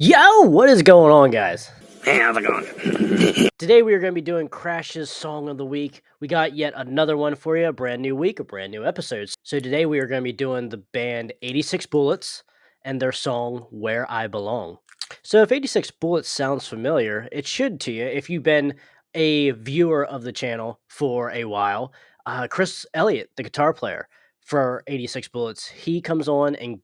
Yo, what is going on, guys? Hey, how's it going? Today we are going to be doing Crash's Song of the Week. We got yet another one for you, a brand new week, a brand new episodes. So today we are going to be doing the band 86 Bullets and their song Where I Belong. So if 86 Bullets sounds familiar, it should to you if you've been a viewer of the channel for a while. Chris Elliott, the guitar player for 86 Bullets, he comes on and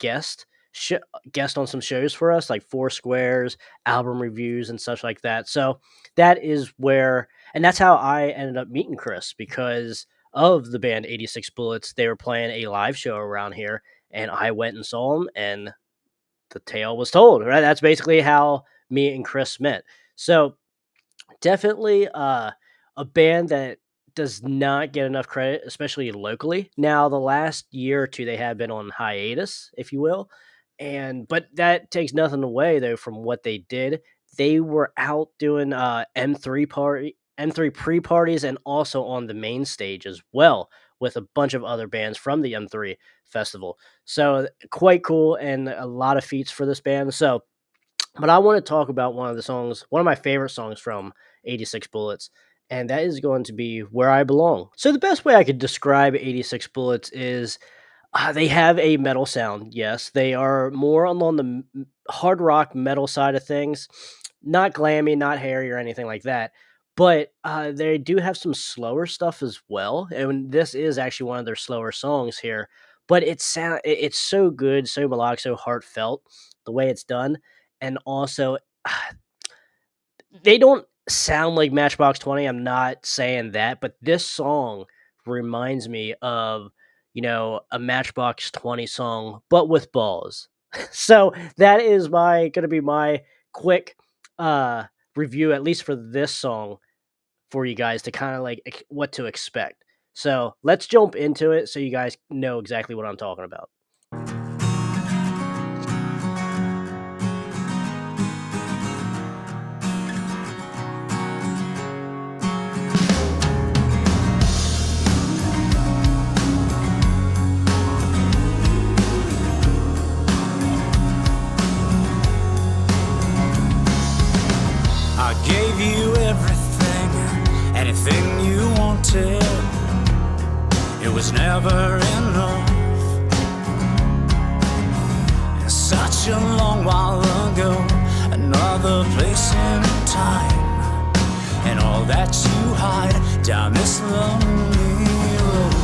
sh- guest on some shows for us, like Four Squares, album reviews, and such like that. So that is where, and that's how I ended up meeting Chris because of the band 86 Bullets. They were playing a live show around here, and I went and saw them, and the tale was told, right? That's basically how me and Chris met. So definitely a band that does not get enough credit, especially locally. Now, the last year or two, they have been on hiatus, if you will, and but that takes nothing away though from what they did. They were out doing M3 pre parties and also on the main stage as well with a bunch of other bands from the M3 festival. So quite cool and a lot of feats for this band. So but I want to talk about one of the songs, one of my favorite songs from 86 Bullets, and that is going to be Where I Belong. So, the best way I could describe 86 Bullets is they have a metal sound. Yes, they are more along the hard rock metal side of things, not glammy, not hairy, or anything like that. But they do have some slower stuff as well, and this is actually one of their slower songs here. But it's so good, so melodic, so heartfelt the way it's done, and also they don't sound like Matchbox 20. I'm not saying that, but this song reminds me of, a Matchbox 20 song, but with balls. So that is my gonna be my quick uh review, at least for this song, for you guys to kind of like what to expect. So let's jump into it so you guys know exactly what I'm talking about. I gave you everything, anything you wanted. It was never enough. Such a long while ago, another place in time, and all that you hide down this lonely road.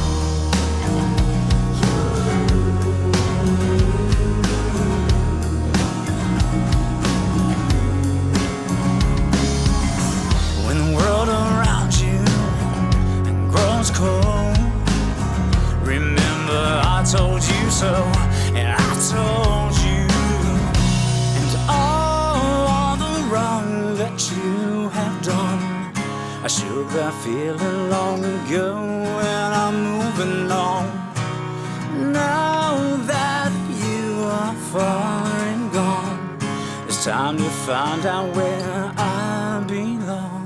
When the world around you grows cold, remember I told you so, and I told you, and all the wrong that you have done, I shook that feeling long ago, and I'm moving on. Now that you are far and gone, it's time to find out where I belong.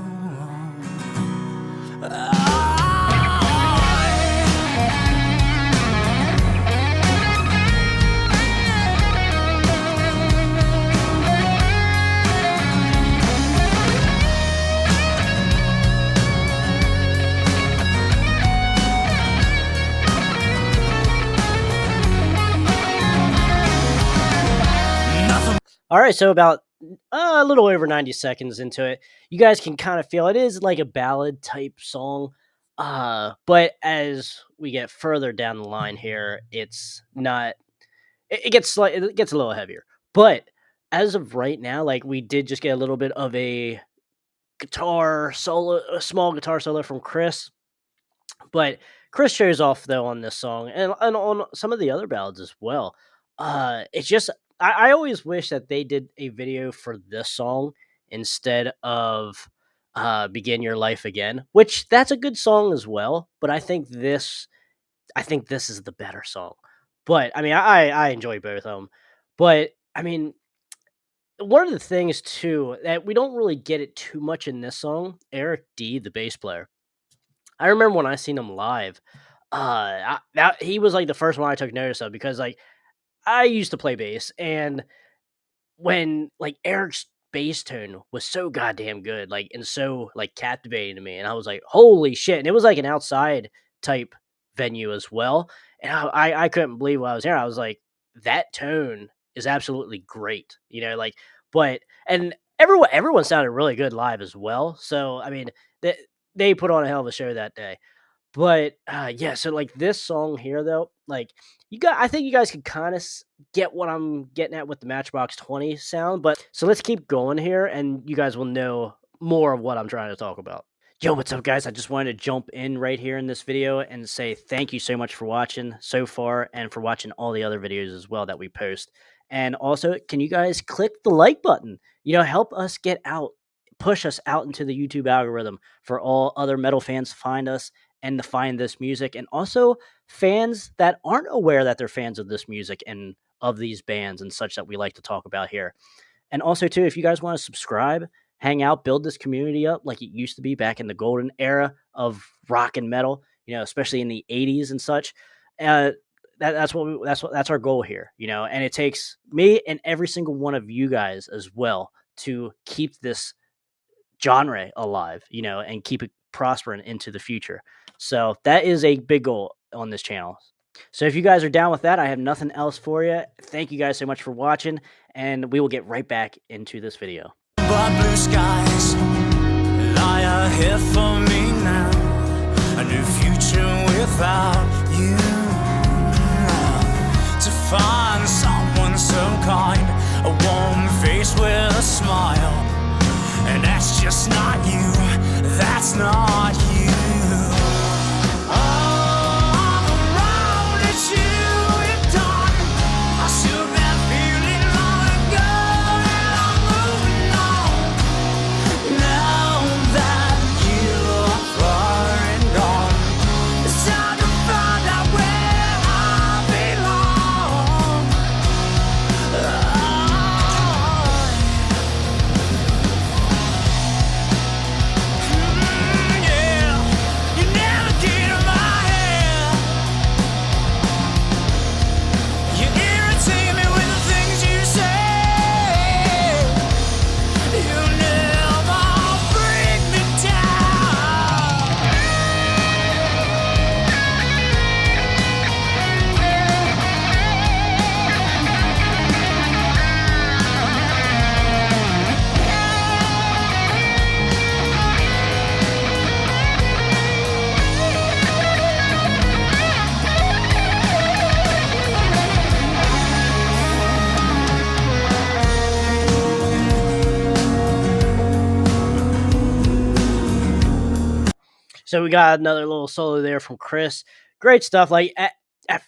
All right, so about a little over 90 seconds into it, you guys can kind of feel it is like a ballad type song. But as we get further down the line here, it's not it gets a little heavier. But as of right now, like we did just get a little bit of a small guitar solo from Chris. But Chris shows off though on this song and on some of the other ballads as well. It's just I always wish that they did a video for this song instead of Begin Your Life Again, which that's a good song as well, but I think this is the better song. But I mean I enjoy both of them. But I mean one of the things too that we don't really get it too much in this song, Eric D, the bass player. I remember when I seen him live, he was like the first one I took notice of because like I used to play bass, and when like Eric's bass tone was so goddamn good, like and so like captivating to me, and I was like, "Holy shit!" And it was like an outside type venue as well, and I couldn't believe what I was hearing. I was like, "That tone is absolutely great," like, but and everyone sounded really good live as well. So I mean, they put on a hell of a show that day. But, yeah, so, like, this song here, though, like, I think you guys can kinda get what I'm getting at with the Matchbox 20 sound, but so let's keep going here, and you guys will know more of what I'm trying to talk about. Yo, what's up, guys? I just wanted to jump in right here in this video and say thank you so much for watching so far and for watching all the other videos as well that we post. And also, can you guys click the like button? Help us get out, push us out into the YouTube algorithm for all other metal fans to find us and to find this music. And also, fans that aren't aware that they're fans of this music and of these bands and such that we like to talk about here. And also, too, if you guys want to subscribe, hang out, build this community up like it used to be back in the golden era of rock and metal, especially in the 80s and such. That's our goal here, and it takes me and every single one of you guys as well to keep this genre alive, and keep it prospering into the future. So that is a big goal on this channel. So if you guys are down with that, I have nothing else for you. Thank you guys so much for watching, and we will get right back into this video. But blue skies lie ahead for me now. A new future without you. To find someone so kind, a warm face with a smile. And that's just not you, that's not you. So we got another little solo there from Chris. Great stuff. Like at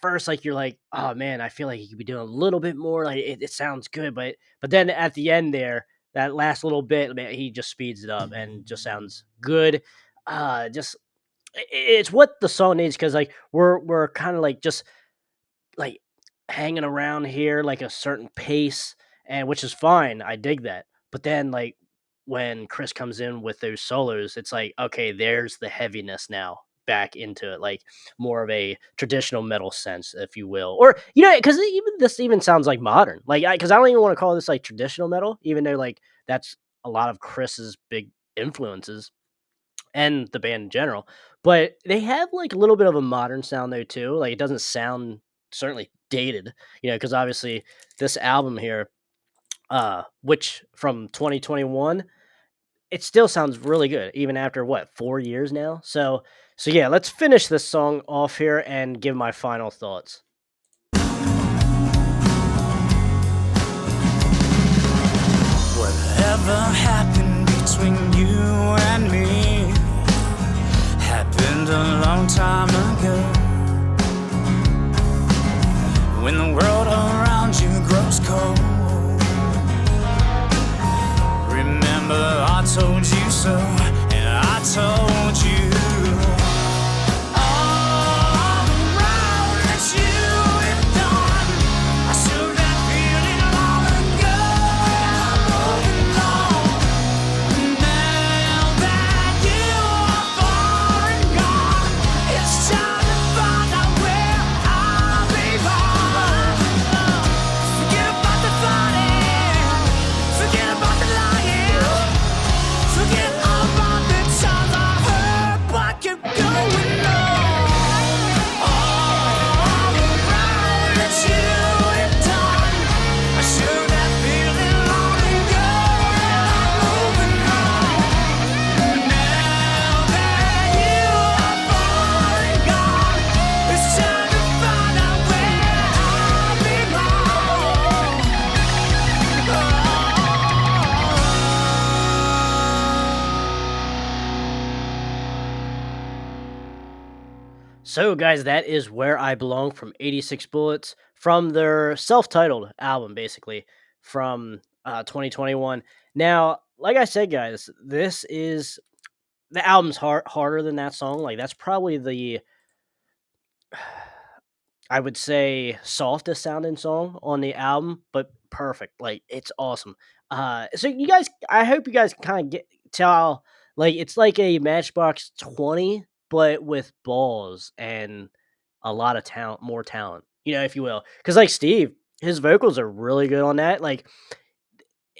first, like you're like, oh man, I feel like he could be doing a little bit more. Like it sounds good, but then at the end there, that last little bit, man, he just speeds it up and just sounds good. Just it's what the song needs because like we're kind of like just like hanging around here like a certain pace, and which is fine. I dig that. But then like when Chris comes in with those solos, it's like, okay, there's the heaviness now back into it, like more of a traditional metal sense, if you will. Or because even this even sounds like modern. Like because I don't even want to call this like traditional metal, even though like that's a lot of Chris's big influences and the band in general. But they have like a little bit of a modern sound though too. Like it doesn't sound certainly dated, because obviously this album here, which from 2021, it still sounds really good even after what 4 years now. So yeah, let's finish this song off here and give my final thoughts. Whatever happened between you and me happened a long time ago. When the world around you grows cold, remember I told you so, and I told you. So, guys, that is Where I Belong from 86 Bullets from their self titled album, basically, from 2021. Now, like I said, guys, this is the album's harder than that song. Like, that's probably the, I would say, softest sounding song on the album, but perfect. Like, it's awesome. So you guys, I hope you guys kind of get tell like it's like a Matchbox 20, but with balls and a lot of talent, more talent, if you will. Because like Steve, his vocals are really good on that. Like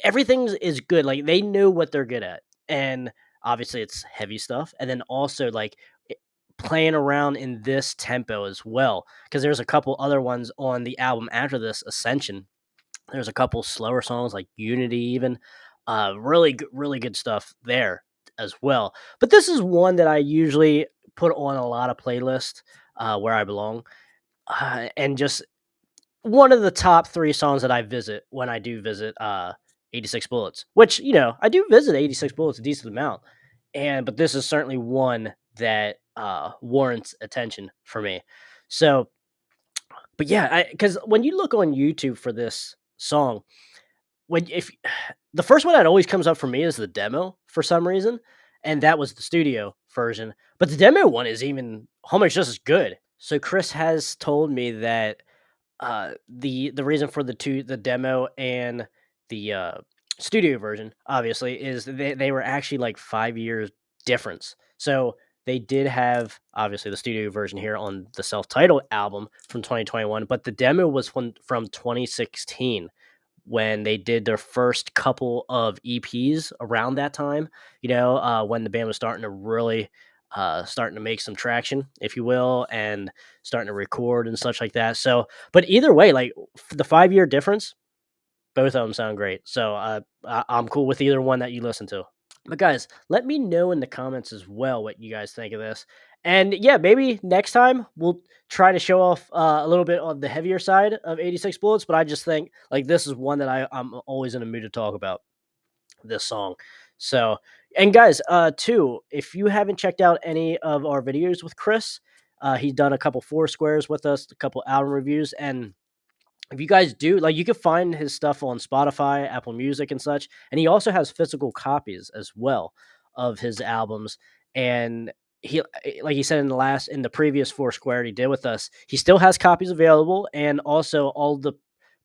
everything is good. Like they know what they're good at, and obviously it's heavy stuff. And then also like playing around in this tempo as well, because there's a couple other ones on the album after this, Ascension. There's a couple slower songs like Unity, even really good stuff there as well. But this is one that I usually put on a lot of playlists, Where I Belong, and just one of the top 3 songs that I visit when I do visit, 86 Bullets, which, I do visit 86 Bullets a decent amount, but this is certainly one that, warrants attention for me. So, but yeah, because when you look on YouTube for this song, when if the first one that always comes up for me is the demo for some reason, and that was the studio version, but the demo one is even almost just as good. So Chris has told me that the reason for the demo and the studio version obviously is they were actually like 5 years difference. So they did have obviously the studio version here on the self-titled album from 2021, but the demo was from 2016 when they did their first couple of EPs around that time, when the band was starting to really starting to make some traction, if you will, and starting to record and such like that. So, but either way, like the 5 year difference, both of them sound great. So I'm cool with either one that you listen to. But guys, let me know in the comments as well what you guys think of this. And yeah, maybe next time we'll try to show off a little bit on the heavier side of 86 Bullets. But I just think like this is one that I'm always in the mood to talk about, this song. So, and guys, too, if you haven't checked out any of our videos with Chris, he's done a couple four squares with us, a couple album reviews, and if you guys do, like, you can find his stuff on Spotify, Apple Music, and such. And he also has physical copies as well of his albums. And like he said in the previous Foursquare he did with us, he still has copies available, and also all the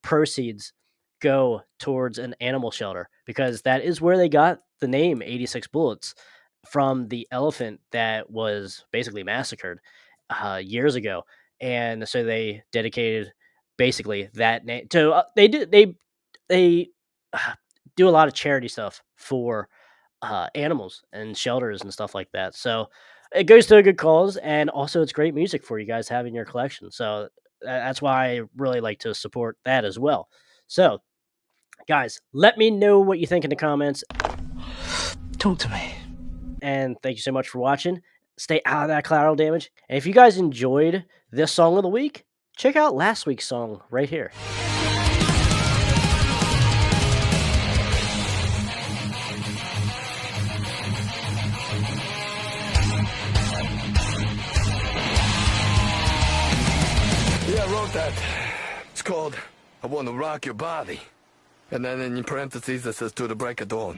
proceeds go towards an animal shelter because that is where they got the name 86 Bullets, from the elephant that was basically massacred years ago. And so they dedicated basically that name to they uh, do a lot of charity stuff for animals and shelters and stuff like that. So it goes to a good cause, and also it's great music for you guys having your collection. So that's why I really like to support that as well. So guys, let me know what you think in the comments. Talk to me. And thank you so much for watching. Stay out of that collateral damage. And if you guys enjoyed this song of the week, check out last week's song right here. Yeah, I wrote that. It's called I Want to Rock Your Body. And then in parentheses it says to the break of dawn.